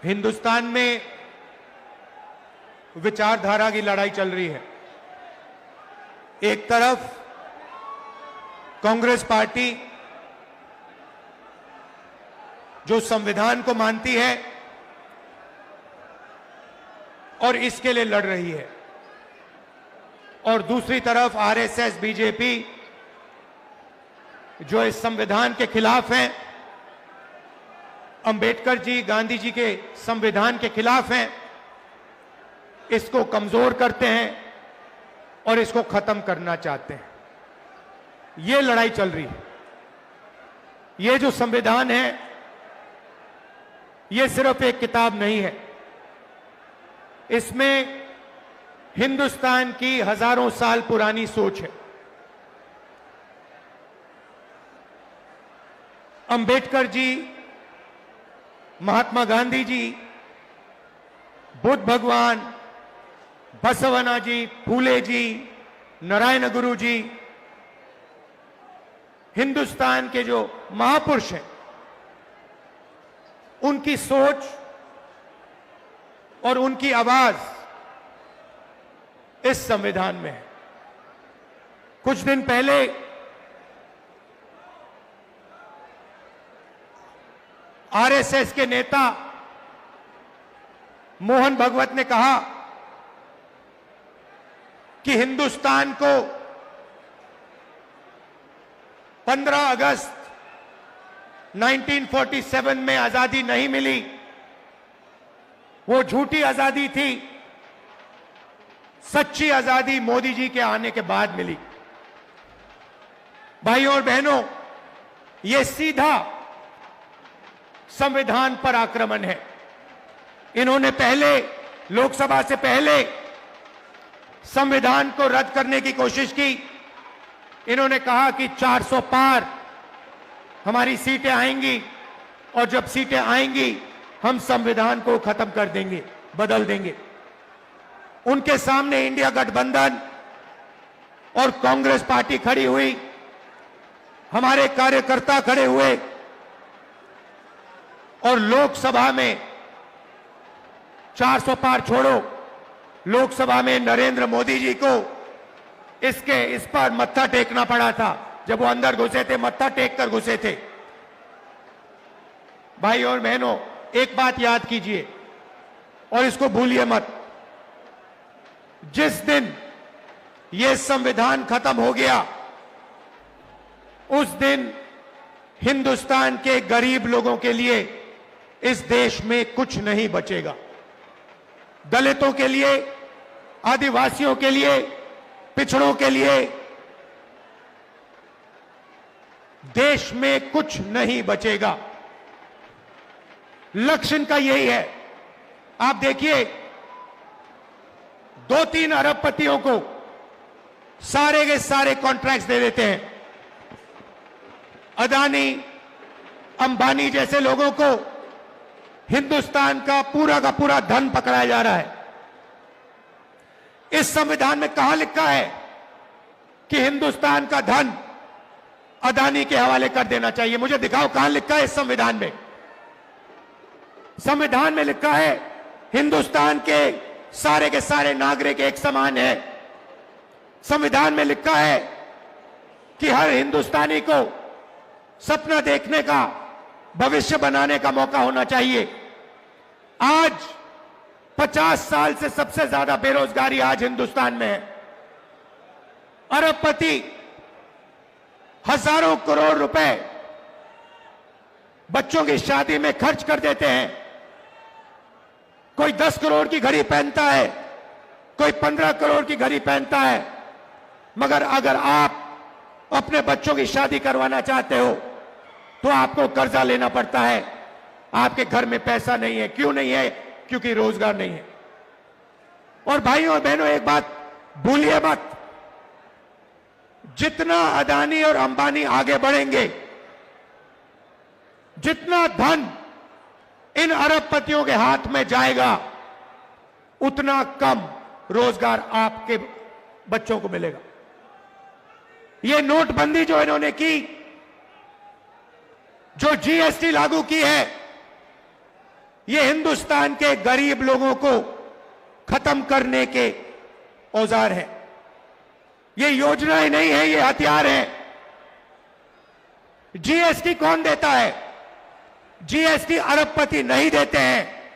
हिंदुस्तान में विचारधारा की लड़ाई चल रही है। एक तरफ कांग्रेस पार्टी जो संविधान को मानती है और इसके लिए लड़ रही है, और दूसरी तरफ आरएसएस, बीजेपी जो इस संविधान के खिलाफ हैं, अंबेडकर जी, गांधी जी के संविधान के खिलाफ हैं, इसको कमजोर करते हैं और इसको खत्म करना चाहते हैं। ये लड़ाई चल रही है। ये जो संविधान है, ये सिर्फ एक किताब नहीं है। इसमें हिंदुस्तान की हजारों साल पुरानी सोच है। अंबेडकर जी, महात्मा गांधी जी, बुद्ध भगवान, बसवना जी, फूले जी, नारायण गुरु जी, हिंदुस्तान के जो महापुरुष हैं, उनकी सोच और उनकी आवाज इस संविधान में है। कुछ दिन पहले आरएसएस के नेता मोहन भगवत ने कहा कि हिंदुस्तान को 15 अगस्त 1947 में आजादी नहीं मिली, वो झूठी आजादी थी। सच्ची आजादी मोदी जी के आने के बाद मिली। भाइयों और बहनों, यह सीधा संविधान पर आक्रमण है। इन्होंने पहले, लोकसभा से पहले संविधान को रद्द करने की कोशिश की। इन्होंने कहा कि 400 पार हमारी सीटें आएंगी, और जब सीटें आएंगी हम संविधान को खत्म कर देंगे, बदल देंगे। उनके सामने इंडिया गठबंधन और कांग्रेस पार्टी खड़ी हुई, हमारे कार्यकर्ता खड़े हुए, और लोकसभा में 400 पार छोड़ो, लोकसभा में नरेंद्र मोदी जी को इस पर मत्था टेकना पड़ा था। जब वो अंदर घुसे थे, मत्था टेक कर घुसे थे। भाई और बहनों, एक बात याद कीजिए और इसको भूलिए मत। जिस दिन ये संविधान खत्म हो गया, उस दिन हिंदुस्तान के गरीब लोगों के लिए इस देश में कुछ नहीं बचेगा। दलितों के लिए, आदिवासियों के लिए, पिछड़ों के लिए देश में कुछ नहीं बचेगा। लक्ष्य इनका यही है। आप देखिए, 2-3 अरबपतियों को सारे के सारे कॉन्ट्रैक्ट्स दे देते हैं। अदानी, अंबानी जैसे लोगों को हिंदुस्तान का पूरा धन पकड़ाया जा रहा है। इस संविधान में कहां लिखा है कि हिंदुस्तान का धन अदानी के हवाले कर देना चाहिए? मुझे दिखाओ कहां लिखा है इस संविधान में। संविधान में लिखा है हिंदुस्तान के सारे नागरिक एक समान है। संविधान में लिखा है कि हर हिंदुस्तानी को सपना देखने का, भविष्य बनाने का मौका होना चाहिए। आज 50 साल से सबसे ज्यादा बेरोजगारी आज हिंदुस्तान में है। अरबपति हजारों करोड़ रुपए बच्चों की शादी में खर्च कर देते हैं। कोई 10 करोड़ की घड़ी पहनता है, कोई 15 करोड़ की घड़ी पहनता है, मगर अगर आप अपने बच्चों की शादी करवाना चाहते हो तो आपको कर्जा लेना पड़ता है। आपके घर में पैसा नहीं है। क्यों नहीं है? क्योंकि रोजगार नहीं है। और भाइयों और बहनों, एक बात भूलिए मत, जितना अदानी और अंबानी आगे बढ़ेंगे, जितना धन इन अरबपतियों के हाथ में जाएगा, उतना कम रोजगार आपके बच्चों को मिलेगा। ये नोटबंदी जो इन्होंने की, जो जीएसटी लागू की है, ये हिंदुस्तान के गरीब लोगों को खत्म करने के औजार है। ये योजनाएं नहीं है, ये हथियार है। जीएसटी कौन देता है? जीएसटी अरबपति नहीं देते हैं।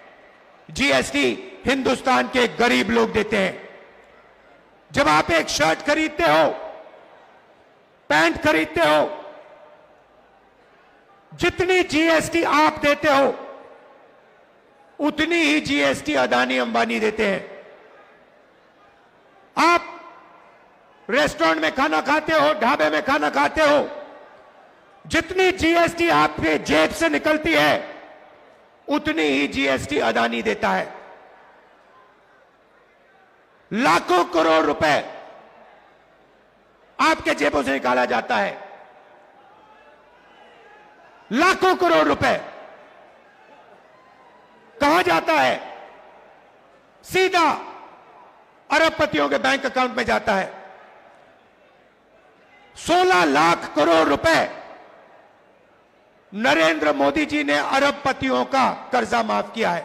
जीएसटी हिंदुस्तान के गरीब लोग देते हैं। जब आप एक शर्ट खरीदते हो, पैंट खरीदते हो, जितनी जीएसटी आप देते हो उतनी ही जीएसटी अदानी अंबानी देते हैं। आप रेस्टोरेंट में खाना खाते हो, ढाबे में खाना खाते हो, जितनी जीएसटी आपके जेब से निकलती है उतनी ही जीएसटी अदानी देता है। लाखों करोड़ रुपए आपके जेबों से निकाला जाता है। लाखों करोड़ रुपए कहां जाता है? सीधा अरबपतियों के बैंक अकाउंट में जाता है। 16 लाख करोड़ रुपए नरेंद्र मोदी जी ने अरबपतियों का कर्जा माफ किया है।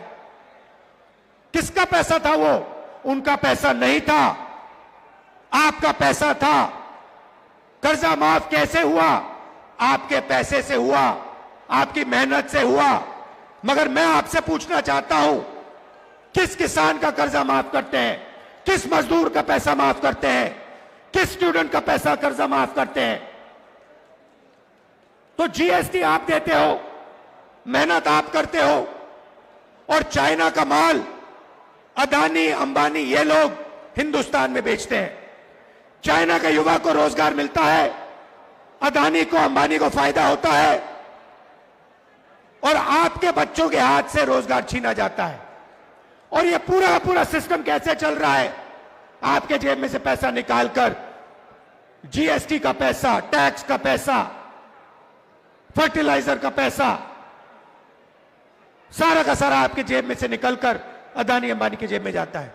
किसका पैसा था वो? उनका पैसा नहीं था, आपका पैसा था। कर्जा माफ कैसे हुआ? आपके पैसे से हुआ, आपकी मेहनत से हुआ। मगर मैं आपसे पूछना चाहता हूं, किस किसान का कर्जा माफ करते हैं? किस मजदूर का पैसा माफ करते हैं? किस स्टूडेंट का पैसा कर्जा माफ करते हैं? तो जीएसटी आप देते हो, मेहनत आप करते हो, और चाइना का माल अदानी अंबानी ये लोग हिंदुस्तान में बेचते हैं। चाइना के युवा को रोजगार मिलता है, अदानी को अंबानी को फायदा होता है, और आपके बच्चों के हाथ से रोजगार छीना जाता है। और ये पूरा का पूरा सिस्टम कैसे चल रहा है? आपके जेब में से पैसा निकालकर जीएसटी का पैसा, टैक्स का पैसा, फर्टिलाइजर का पैसा, सारा का सारा आपके जेब में से निकलकर अदानी अंबानी की जेब में जाता है।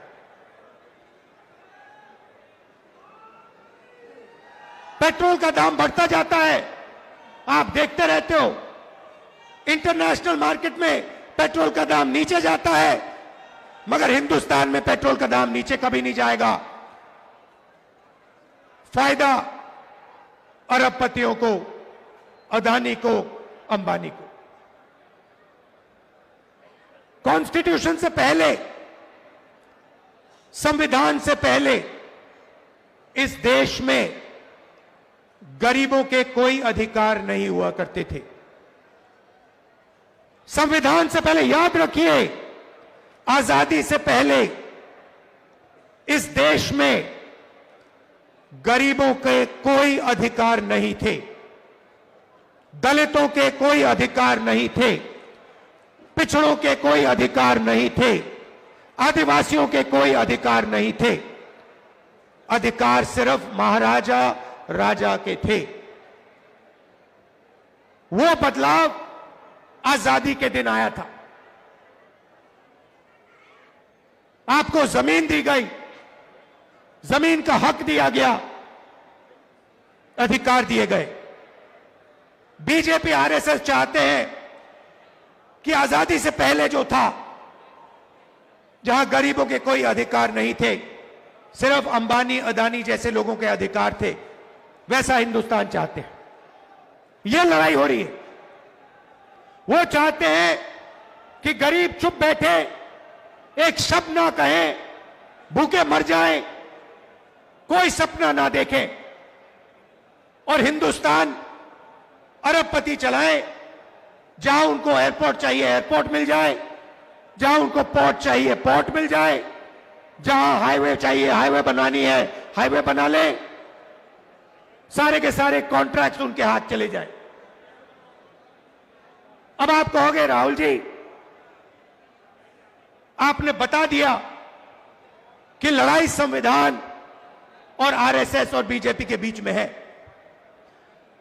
पेट्रोल का दाम बढ़ता जाता है, आप देखते रहते हो। इंटरनेशनल मार्केट में पेट्रोल का दाम नीचे जाता है, मगर हिंदुस्तान में पेट्रोल का दाम नीचे कभी नहीं जाएगा। फायदा अरबपतियों को, अदानी को, अंबानी को। कॉन्स्टिट्यूशन से पहले, संविधान से पहले इस देश में गरीबों के कोई अधिकार नहीं हुआ करते थे। संविधान से पहले, याद रखिए, आजादी से पहले इस देश में गरीबों के कोई अधिकार नहीं थे, दलितों के कोई अधिकार नहीं थे, पिछड़ों के कोई अधिकार नहीं थे, आदिवासियों के कोई अधिकार नहीं थे। अधिकार सिर्फ महाराजा राजा के थे। वो बदलाव आजादी के दिन आया था। आपको जमीन दी गई, जमीन का हक दिया गया, अधिकार दिए गए। बीजेपी आरएसएस चाहते हैं कि आजादी से पहले जो था, जहां गरीबों के कोई अधिकार नहीं थे, सिर्फ अंबानी अदानी जैसे लोगों के अधिकार थे, वैसा हिंदुस्तान चाहते हैं। यह लड़ाई हो रही है। वो चाहते हैं कि गरीब चुप बैठे, एक शब्द ना कहें, भूखे मर जाएं, कोई सपना ना देखें, और हिंदुस्तान अरबपति चलाएं। जहां उनको एयरपोर्ट चाहिए एयरपोर्ट मिल जाए, जहां उनको पोर्ट चाहिए पोर्ट मिल जाए, जहां हाईवे चाहिए हाईवे बनानी है हाईवे बना ले, सारे के सारे कॉन्ट्रैक्ट्स उनके हाथ चले जाए। अब आप कहोगे राहुल जी, आपने बता दिया कि लड़ाई संविधान और आरएसएस और बीजेपी के बीच में है।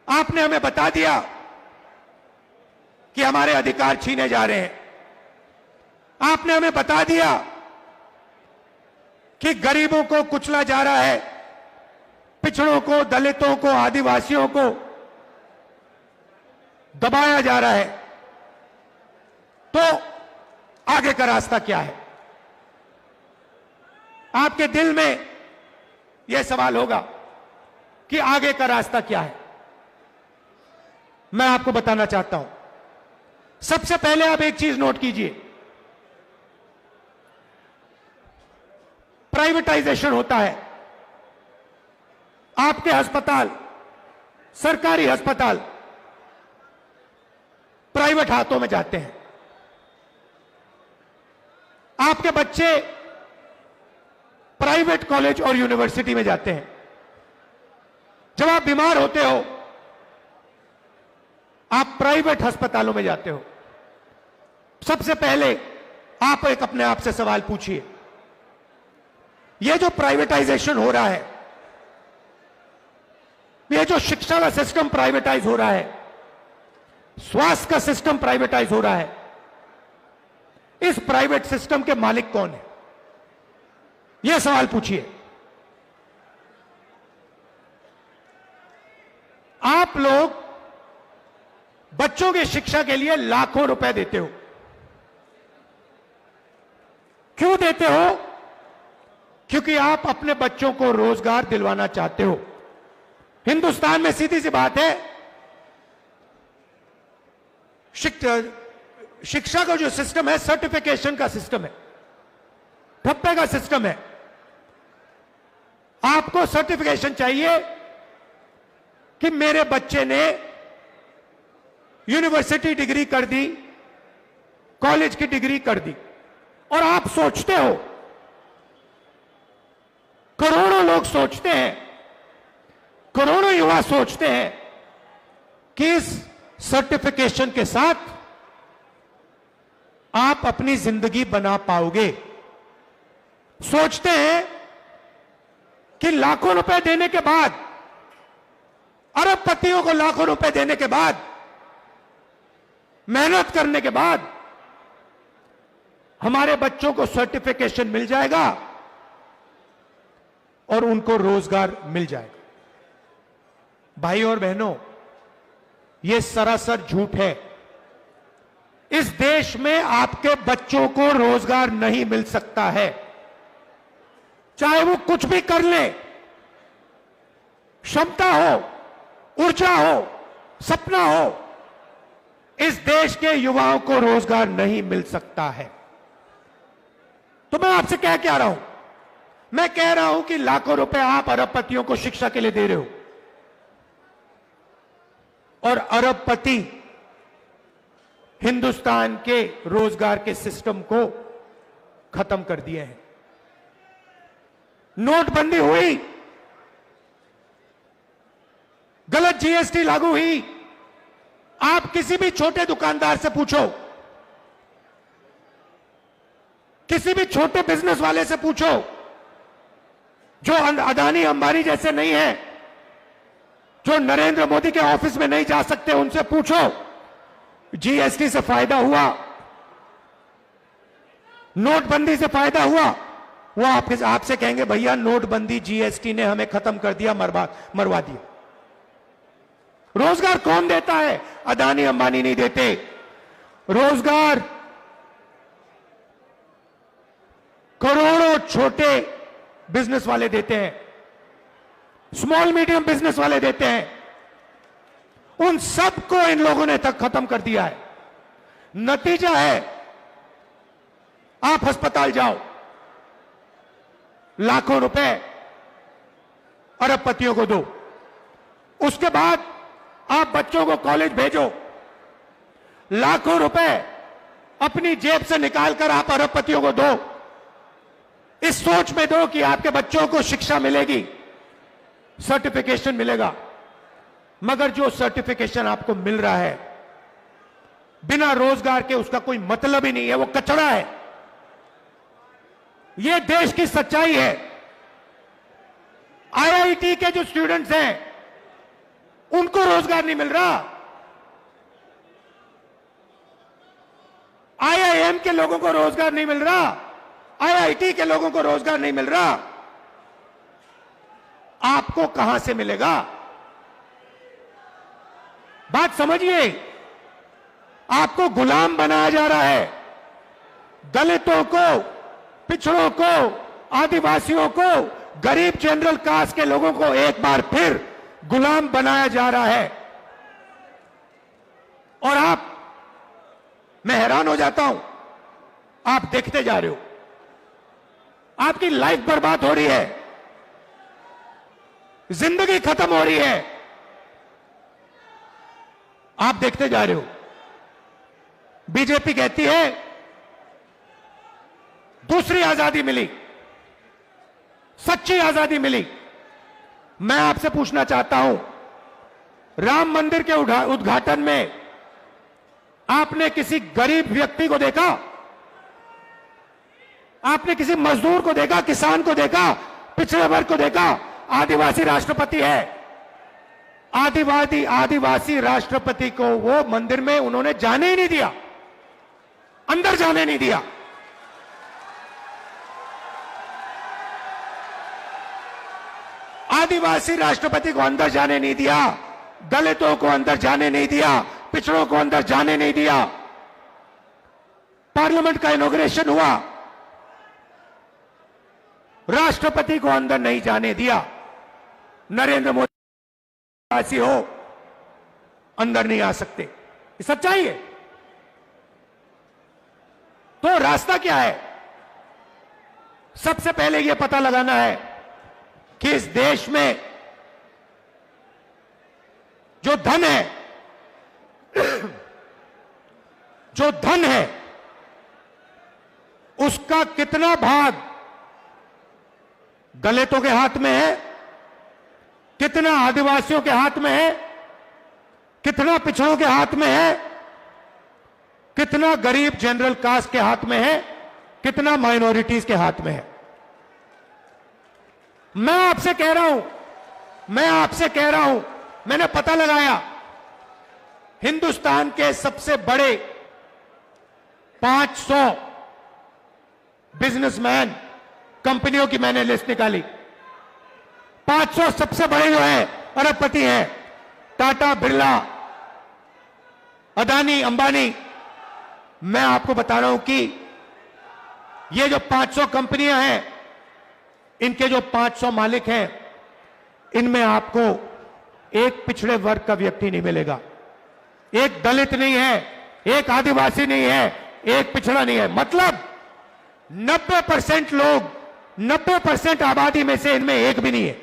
आपने हमें बता दिया कि हमारे अधिकार छीने जा रहे हैं। आपने हमें बता दिया कि गरीबों को कुचला जा रहा है, पिछड़ों को, दलितों को, आदिवासियों को दबाया जा रहा है। तो आगे का रास्ता क्या है? आपके दिल में यह सवाल होगा कि आगे का रास्ता क्या है। मैं आपको बताना चाहता हूं। सबसे पहले आप एक चीज नोट कीजिए, प्राइवेटाइजेशन होता है। आपके अस्पताल, सरकारी अस्पताल प्राइवेट हाथों में जाते हैं। आपके बच्चे प्राइवेट कॉलेज और यूनिवर्सिटी में जाते हैं। जब आप बीमार होते हो, आप प्राइवेट अस्पतालों में जाते हो। सबसे पहले आप एक अपने आप से सवाल पूछिए, यह जो प्राइवेटाइजेशन हो रहा है, यह जो शिक्षा का सिस्टम प्राइवेटाइज हो रहा है, स्वास्थ्य का सिस्टम प्राइवेटाइज हो रहा है, इस प्राइवेट सिस्टम के मालिक कौन है? यह सवाल पूछिए। आप लोग बच्चों की शिक्षा के लिए लाखों रुपए देते हो। क्यों देते हो? क्योंकि आप अपने बच्चों को रोजगार दिलवाना चाहते हो। हिंदुस्तान में सीधी सी बात है, शिक्षा का जो सिस्टम है, सर्टिफिकेशन का सिस्टम है, ठप्पे का सिस्टम है। आपको सर्टिफिकेशन चाहिए कि मेरे बच्चे ने यूनिवर्सिटी डिग्री कर दी, कॉलेज की डिग्री कर दी, और आप सोचते हो, करोड़ों लोग सोचते हैं, करोड़ों युवा सोचते हैं कि इस सर्टिफिकेशन के साथ आप अपनी जिंदगी बना पाओगे। सोचते हैं कि लाखों रुपए देने के बाद, अरबपतियों को लाखों रुपए देने के बाद, मेहनत करने के बाद हमारे बच्चों को सर्टिफिकेशन मिल जाएगा और उनको रोजगार मिल जाएगा। भाई और बहनों, यह सरासर झूठ है। इस देश में आपके बच्चों को रोजगार नहीं मिल सकता है, चाहे वो कुछ भी कर ले। क्षमता हो, ऊर्जा हो, सपना हो, इस देश के युवाओं को रोजगार नहीं मिल सकता है। तो मैं आपसे क्या रहा हूं? मैं कह रहा हूं कि लाखों रुपए आप अरबपतियों को शिक्षा के लिए दे रहे हो, और अरबपति हिंदुस्तान के रोजगार के सिस्टम को खत्म कर दिए हैं। नोटबंदी हुई, गलत जीएसटी लागू हुई। आप किसी भी छोटे दुकानदार से पूछो, किसी भी छोटे बिजनेस वाले से पूछो, जो अदानी अंबानी जैसे नहीं है, जो नरेंद्र मोदी के ऑफिस में नहीं जा सकते, उनसे पूछो जीएसटी से फायदा हुआ, नोटबंदी से फायदा हुआ? वो आपसे कहेंगे भैया नोटबंदी, जीएसटी ने हमें खत्म कर दिया, मरवा दिया। रोजगार कौन देता है? अदानी अंबानी नहीं देते। रोजगार करोड़ों छोटे बिजनेस वाले देते हैं, स्मॉल मीडियम बिजनेस वाले देते हैं। उन सबको इन लोगों ने तक खत्म कर दिया है। नतीजा है, आप अस्पताल जाओ, लाखों रुपए अरबपतियों को दो, उसके बाद आप बच्चों को कॉलेज भेजो, लाखों रुपए अपनी जेब से निकालकर आप अरबपतियों को दो, इस सोच में दो कि आपके बच्चों को शिक्षा मिलेगी, सर्टिफिकेशन मिलेगा। मगर जो सर्टिफिकेशन आपको मिल रहा है बिना रोजगार के, उसका कोई मतलब ही नहीं है, वो कचरा है। यह देश की सच्चाई है। आईआईटी के जो स्टूडेंट्स हैं उनको रोजगार नहीं मिल रहा, आईआईएम के लोगों को रोजगार नहीं मिल रहा, आईआईटी के लोगों को रोजगार नहीं मिल रहा। आपको कहां से मिलेगा? बात समझिए, आपको गुलाम बनाया जा रहा है। दलितों को, पिछड़ों को, आदिवासियों को, गरीब जनरल कास्ट के लोगों को एक बार फिर गुलाम बनाया जा रहा है। और मैं हैरान हो जाता हूं, आप देखते जा रहे हो, आपकी लाइफ बर्बाद हो रही है, जिंदगी खत्म हो रही है, आप देखते जा रहे हो। बीजेपी कहती है दूसरी आजादी मिली, सच्ची आजादी मिली। मैं आपसे पूछना चाहता हूं, राम मंदिर के उद्घाटन में आपने किसी गरीब व्यक्ति को देखा? आपने किसी मजदूर को देखा, किसान को देखा, पिछड़े वर्ग को देखा? आदिवासी राष्ट्रपति है, आदिवासी राष्ट्रपति को वो मंदिर में उन्होंने जाने ही नहीं दिया, अंदर जाने नहीं दिया। आदिवासी राष्ट्रपति को अंदर जाने नहीं दिया, दलितों को अंदर जाने नहीं दिया, पिछड़ों को अंदर जाने नहीं दिया। पार्लियामेंट का इनॉग्रेशन हुआ, राष्ट्रपति को अंदर नहीं जाने दिया। नरेंद्र मोदी हो, अंदर नहीं आ सकते, ये सच्चाई है। तो रास्ता क्या है? सबसे पहले यह पता लगाना है कि इस देश में जो धन है, जो धन है, उसका कितना भाग दलितों के हाथ में है, कितना आदिवासियों के हाथ में है, कितना पिछड़ों के हाथ में है, कितना गरीब जनरल कास्ट के हाथ में है, कितना माइनॉरिटीज के हाथ में है। मैं आपसे कह रहा हूं, मैंने पता लगाया, हिंदुस्तान के सबसे बड़े 500 बिजनेसमैन, कंपनियों की मैंने लिस्ट निकाली। 500 सबसे बड़े जो हैं अरबपति हैं, टाटा, बिरला, अदानी, अंबानी। मैं आपको बता रहा हूं कि ये जो 500 कंपनियां हैं, इनके जो 500 मालिक हैं, इनमें आपको एक पिछड़े वर्ग का व्यक्ति नहीं मिलेगा, एक दलित नहीं है, एक आदिवासी नहीं है, एक पिछड़ा नहीं है। मतलब 90% लोग, 90% आबादी में से इनमें एक भी नहीं है।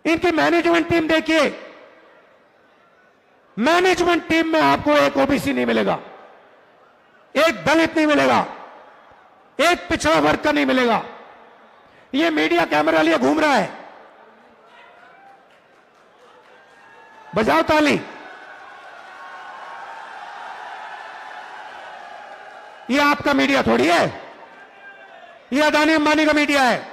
इनकी मैनेजमेंट टीम देखिए, मैनेजमेंट टीम में आपको एक ओबीसी नहीं मिलेगा, एक दलित नहीं मिलेगा, एक पिछड़ा वर्ग का नहीं मिलेगा। ये मीडिया कैमरा लिए घूम रहा है, बजाओ ताली। ये आपका मीडिया थोड़ी है, ये अदानी अंबानी का मीडिया है।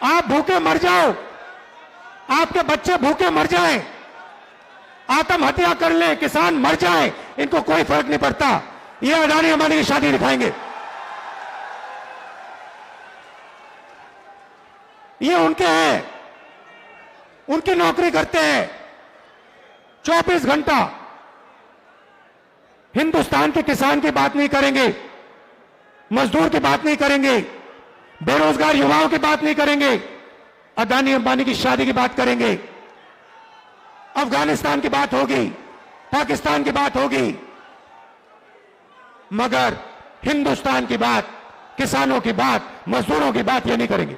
आप भूखे मर जाओ, आपके बच्चे भूखे मर जाएं, आत्महत्या कर लें, किसान मर जाएं, इनको कोई फर्क नहीं पड़ता। ये अदानी अंबानी की शादी दिखाएंगे, ये उनके हैं, उनकी नौकरी करते हैं 24 घंटा। हिंदुस्तान के किसान की बात नहीं करेंगे, मजदूर की बात नहीं करेंगे, बेरोजगार युवाओं की बात नहीं करेंगे, अदानी अंबानी की शादी की बात करेंगे, अफगानिस्तान की बात होगी, पाकिस्तान की बात होगी, मगर हिंदुस्तान की बात, किसानों की बात, मजदूरों की बात ये नहीं करेंगे।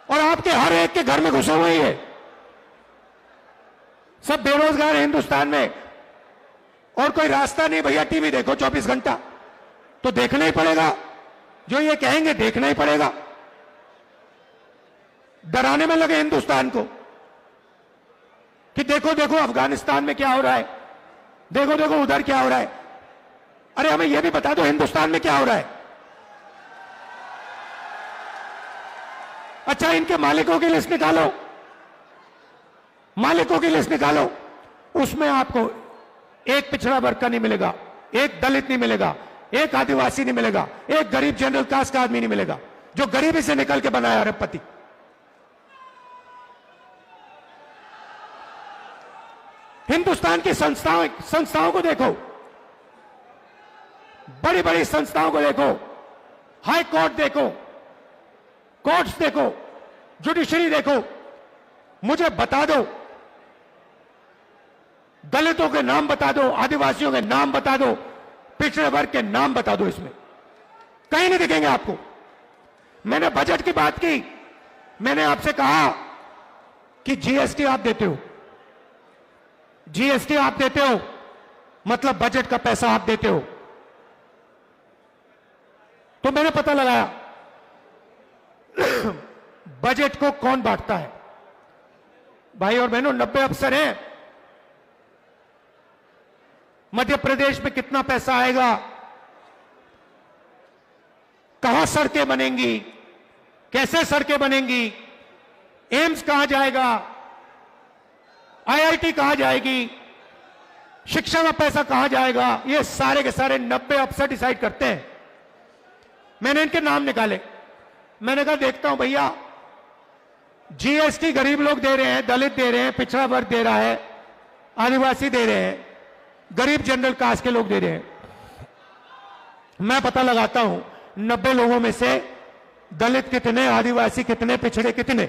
और आपके हर एक के घर में घुसे हुए ही है, सब बेरोजगार है हिंदुस्तान में, और कोई रास्ता नहीं। भैया टीवी देखो 24 घंटा, तो देखना ही पड़ेगा, जो ये कहेंगे देखना ही पड़ेगा। डराने में लगे हिंदुस्तान को कि देखो देखो अफगानिस्तान में क्या हो रहा है, देखो देखो उधर क्या हो रहा है। अरे हमें यह भी बता दो हिंदुस्तान में क्या हो रहा है। अच्छा, इनके मालिकों की लिस्ट निकालो, मालिकों की लिस्ट निकालो, उसमें आपको एक पिछड़ा वर्ग का नहीं मिलेगा, एक दलित नहीं मिलेगा, एक आदिवासी नहीं मिलेगा, एक गरीब जनरल कास्ट का आदमी नहीं मिलेगा, जो गरीबी से निकल के बनाया अरबपति। हिंदुस्तान की संस्थाओं को देखो, बड़ी बड़ी संस्थाओं को देखो, हाई कोर्ट देखो, कोर्ट्स देखो, जुडिशरी देखो। मुझे बता दो, दलितों के नाम बता दो, आदिवासियों के नाम बता दो, पिछड़े वर्ग के नाम बता दो, इसमें कहीं नहीं दिखेंगे आपको। मैंने बजट की बात की, मैंने आपसे कहा कि जीएसटी आप देते हो, जीएसटी आप देते हो, मतलब बजट का पैसा आप देते हो। तो मैंने पता लगाया बजट को कौन बांटता है। भाई और बहनों, 90 अफसर हैं। मध्य प्रदेश में कितना पैसा आएगा, कहां सड़कें बनेंगी, कैसे सड़कें बनेंगी, एम्स कहां जाएगा, आईआईटी कहां जाएगी, शिक्षा का पैसा कहां जाएगा, ये सारे के सारे 90 अफसर डिसाइड करते हैं। मैंने इनके नाम निकाले। मैंने कहा देखता हूं भैया, जीएसटी गरीब लोग दे रहे हैं, दलित दे रहे हैं, पिछड़ा वर्ग दे रहा है, आदिवासी दे रहे हैं, गरीब जनरल कास्ट के लोग दे रहे हैं। मैं पता लगाता हूं 90 लोगों में से दलित कितने, आदिवासी कितने, पिछड़े कितने।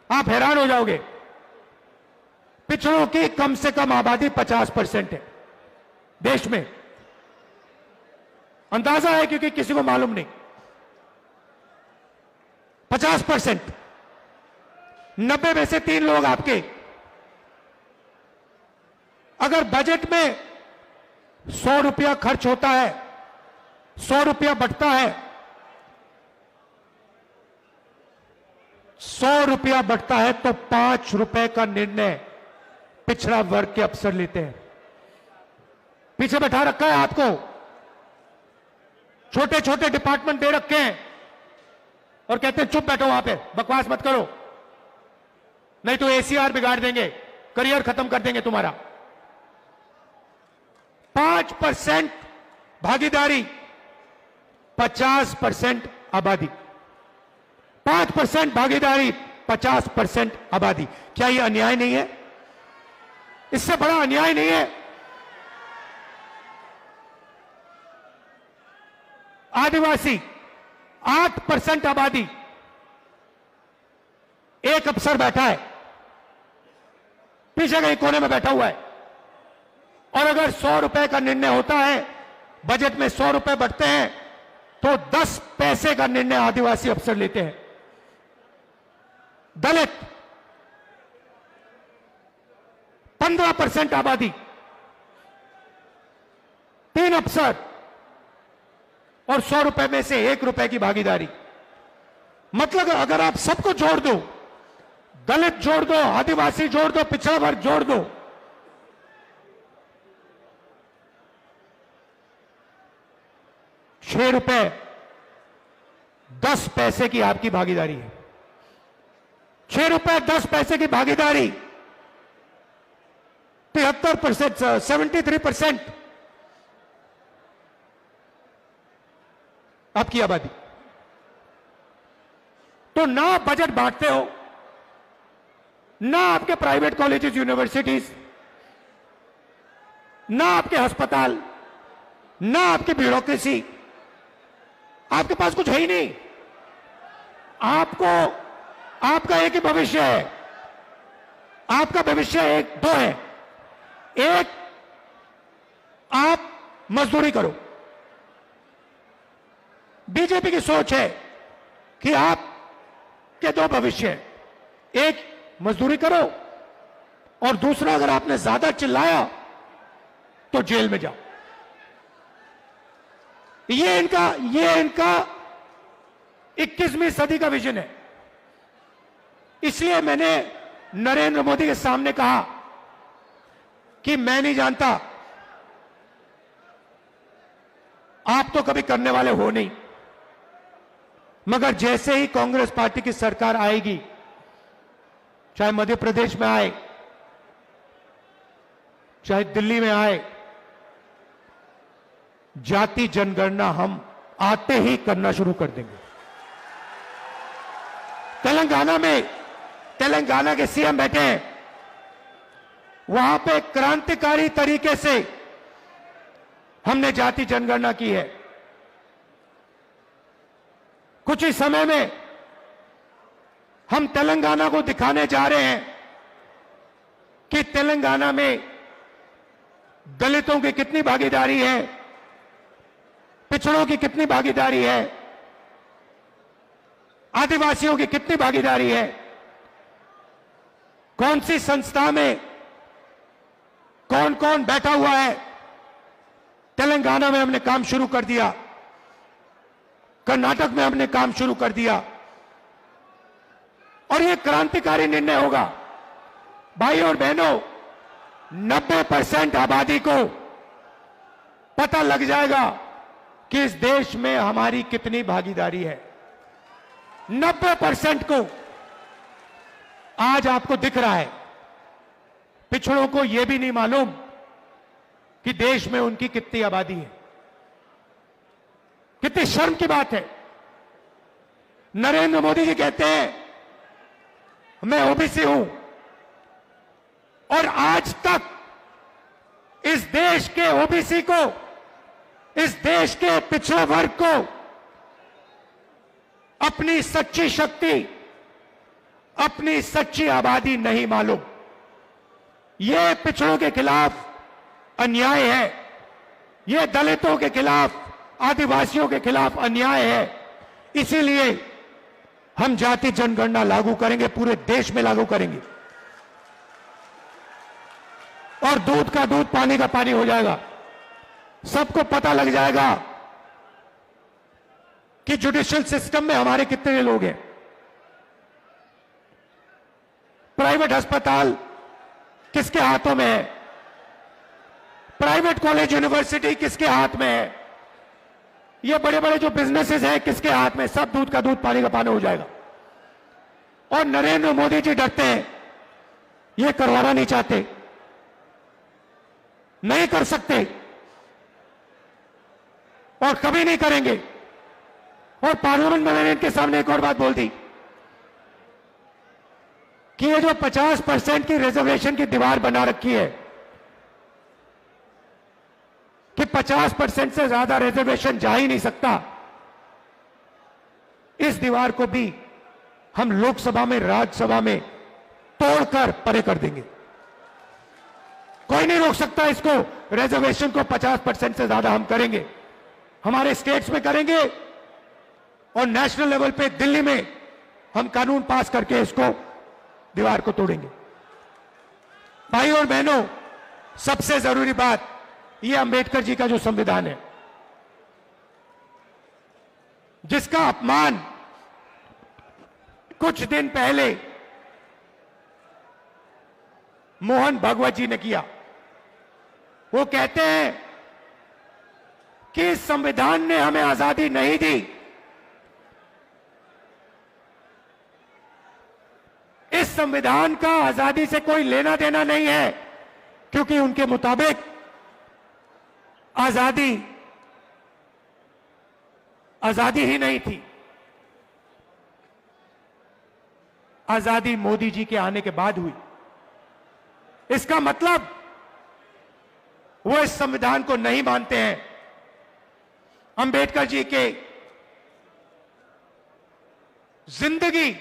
आप हैरान हो जाओगे। पिछड़ों की कम से कम आबादी 50% है देश में। अंदाजा है क्योंकि किसी को मालूम नहीं। 50%। 90 में से 3 लोग आपके। अगर बजट में 100 रुपया खर्च होता है, 100 रुपया बटता है, 100 रुपया बटता है, तो 5 रुपए का निर्णय पिछड़ा वर्ग के अफसर लेते हैं। पीछे बैठा रखा है आपको, छोटे छोटे डिपार्टमेंट दे रखे हैं और कहते हैं चुप बैठो वहां पे, बकवास मत करो, नहीं तो एसीआर बिगाड़ देंगे, करियर खत्म कर देंगे तुम्हारा। 5% भागीदारी, 50% आबादी। 5% भागीदारी, 50% आबादी। क्या यह अन्याय नहीं है? इससे बड़ा अन्याय नहीं है। आदिवासी 8% आबादी, एक अफसर बैठा है, पीछे कहीं कोने में बैठा हुआ है। और अगर 100 रुपए का निर्णय होता है, बजट में 100 रुपए बढ़ते हैं, तो 10 पैसे का निर्णय आदिवासी अफसर लेते हैं। दलित 15% आबादी, 3 अफसर और 100 रुपए में से 1 रुपए की भागीदारी। मतलब अगर आप सबको जोड़ दो, दलित जोड़ दो, आदिवासी जोड़ दो, पिछड़ा वर्ग जोड़ दो, ₹6.10 की आपकी भागीदारी है। ₹6.10 की भागीदारी, 73%, 73% आपकी आबादी। तो ना बजट बांटते हो, ना आपके प्राइवेट कॉलेजेस, यूनिवर्सिटीज, ना आपके अस्पताल, ना आपकी ब्यूरोक्रेसी, आपके पास कुछ है ही नहीं। आपको आपका एक ही भविष्य है। आपका भविष्य दो है। एक, आप मजदूरी करो। बीजेपी की सोच है कि आप के 2 भविष्य है। एक, मजदूरी करो, और दूसरा, अगर आपने ज्यादा चिल्लाया तो जेल में जाओ। ये इनका 21वीं सदी का विजन है। इसलिए मैंने नरेंद्र मोदी के सामने कहा कि मैं नहीं जानता, आप तो कभी करने वाले हो नहीं, मगर जैसे ही कांग्रेस पार्टी की सरकार आएगी, चाहे मध्य प्रदेश में आए, चाहे दिल्ली में आए, जाति जनगणना हम आते ही करना शुरू कर देंगे। तेलंगाना के सीएम बैठे हैं, वहां पे क्रांतिकारी तरीके से हमने जाति जनगणना की है। कुछ ही समय में हम तेलंगाना को दिखाने जा रहे हैं कि तेलंगाना में दलितों की कितनी भागीदारी है, पिछड़ों की कितनी भागीदारी है, आदिवासियों की कितनी भागीदारी है, कौन सी संस्था में कौन कौन बैठा हुआ है। तेलंगाना में हमने काम शुरू कर दिया, कर्नाटक में हमने काम शुरू कर दिया और यह क्रांतिकारी निर्णय होगा। भाई और बहनों, 90% आबादी को पता लग जाएगा कि इस देश में हमारी कितनी भागीदारी है। 90% को आज आपको दिख रहा है। पिछड़ों को यह भी नहीं मालूम कि देश में उनकी कितनी आबादी है। कितनी शर्म की बात है। नरेंद्र मोदी जी कहते हैं मैं ओबीसी हूं और आज तक इस देश के ओबीसी को, इस देश के पिछड़े वर्ग को अपनी सच्ची शक्ति, अपनी सच्ची आबादी नहीं मालूम। यह पिछड़ों के खिलाफ अन्याय है, यह दलितों के खिलाफ, आदिवासियों के खिलाफ अन्याय है। इसीलिए हम जाति जनगणना लागू करेंगे, पूरे देश में लागू करेंगे और दूध का दूध, पानी का पानी हो जाएगा। सबको पता लग जाएगा कि जुडिशियल सिस्टम में हमारे कितने लोग हैं। प्राइवेट अस्पताल किसके हाथों में है, प्राइवेट कॉलेज यूनिवर्सिटी किसके हाथ में है, ये बड़े बड़े जो बिजनेसेस हैं किसके हाथ में। सब दूध का दूध, पानी का पानी हो जाएगा। और नरेंद्र मोदी जी डरते हैं, ये करवाना नहीं चाहते, नहीं कर सकते और कभी नहीं करेंगे। और पार्लियामेंट में मैंने इनके सामने एक और बात बोल दी कि ये जो 50% की रिजर्वेशन की दीवार बना रखी है कि 50% से ज्यादा रिजर्वेशन जा ही नहीं सकता, इस दीवार को भी हम लोकसभा में, राज्यसभा में तोड़कर परे कर देंगे। कोई नहीं रोक सकता इसको। रिजर्वेशन को 50% से ज्यादा हम करेंगे, हमारे स्टेट्स में करेंगे और नेशनल लेवल पे दिल्ली में हम कानून पास करके इसको, दीवार को तोड़ेंगे। भाई और बहनों, सबसे जरूरी बात, ये अंबेडकर जी का जो संविधान है, जिसका अपमान कुछ दिन पहले मोहन भागवत जी ने किया। वो कहते हैं कि इस संविधान ने हमें आजादी नहीं दी, इस संविधान का आजादी से कोई लेना देना नहीं है, क्योंकि उनके मुताबिक आजादी ही नहीं थी। आजादी मोदी जी के आने के बाद हुई। इसका मतलब वो इस संविधान को नहीं मानते हैं। अंबेडकर जी के जिंदगी,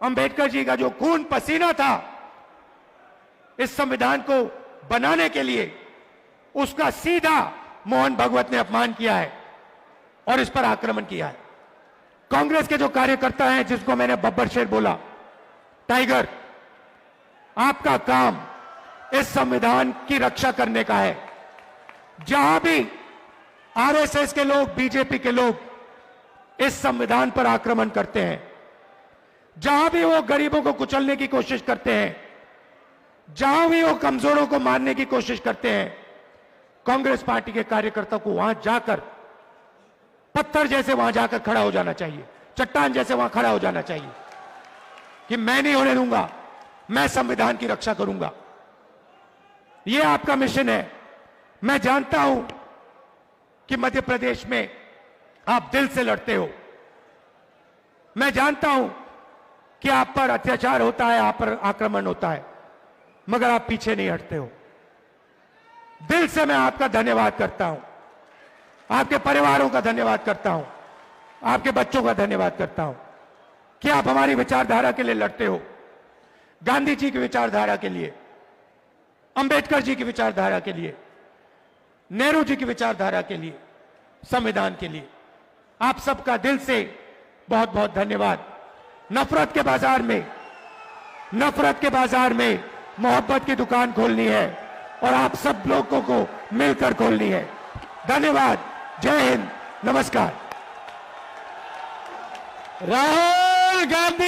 अंबेडकर जी का जो खून पसीना था इस संविधान को बनाने के लिए, उसका सीधा मोहन भागवत ने अपमान किया है और इस पर आक्रमण किया है। कांग्रेस के जो कार्यकर्ता हैं, जिसको मैंने बब्बर शेर बोला, टाइगर, आपका काम इस संविधान की रक्षा करने का है। जहां भी आरएसएस के लोग, बीजेपी के लोग इस संविधान पर आक्रमण करते हैं, जहां भी वो गरीबों को कुचलने की कोशिश करते हैं, जहां भी वो कमजोरों को मारने की कोशिश करते हैं, कांग्रेस पार्टी के कार्यकर्ता को वहां जाकर, पत्थर जैसे वहां जाकर खड़ा हो जाना चाहिए, चट्टान जैसे वहां खड़ा हो जाना चाहिए कि मैं नहीं होने दूंगा, मैं संविधान की रक्षा करूंगा। यह आपका मिशन है। मैं जानता हूं कि मध्य प्रदेश में आप दिल से लड़ते हो। मैं जानता हूं कि आप पर अत्याचार होता है, आप पर आक्रमण होता है, मगर आप पीछे नहीं हटते हो। दिल से मैं आपका धन्यवाद करता हूं, आपके परिवारों का धन्यवाद करता हूं, आपके बच्चों का धन्यवाद करता हूं कि आप हमारी विचारधारा के लिए लड़ते हो। गांधी जी की विचारधारा के लिए, अंबेडकर जी की विचारधारा के लिए, नेहरू जी की विचारधारा के लिए, संविधान के लिए। आप सबका दिल से बहुत बहुत धन्यवाद। नफरत के बाजार में मोहब्बत की दुकान खोलनी है और आप सब लोगों को मिलकर खोलनी है। धन्यवाद। जय हिंद। नमस्कार। राहुल गांधी।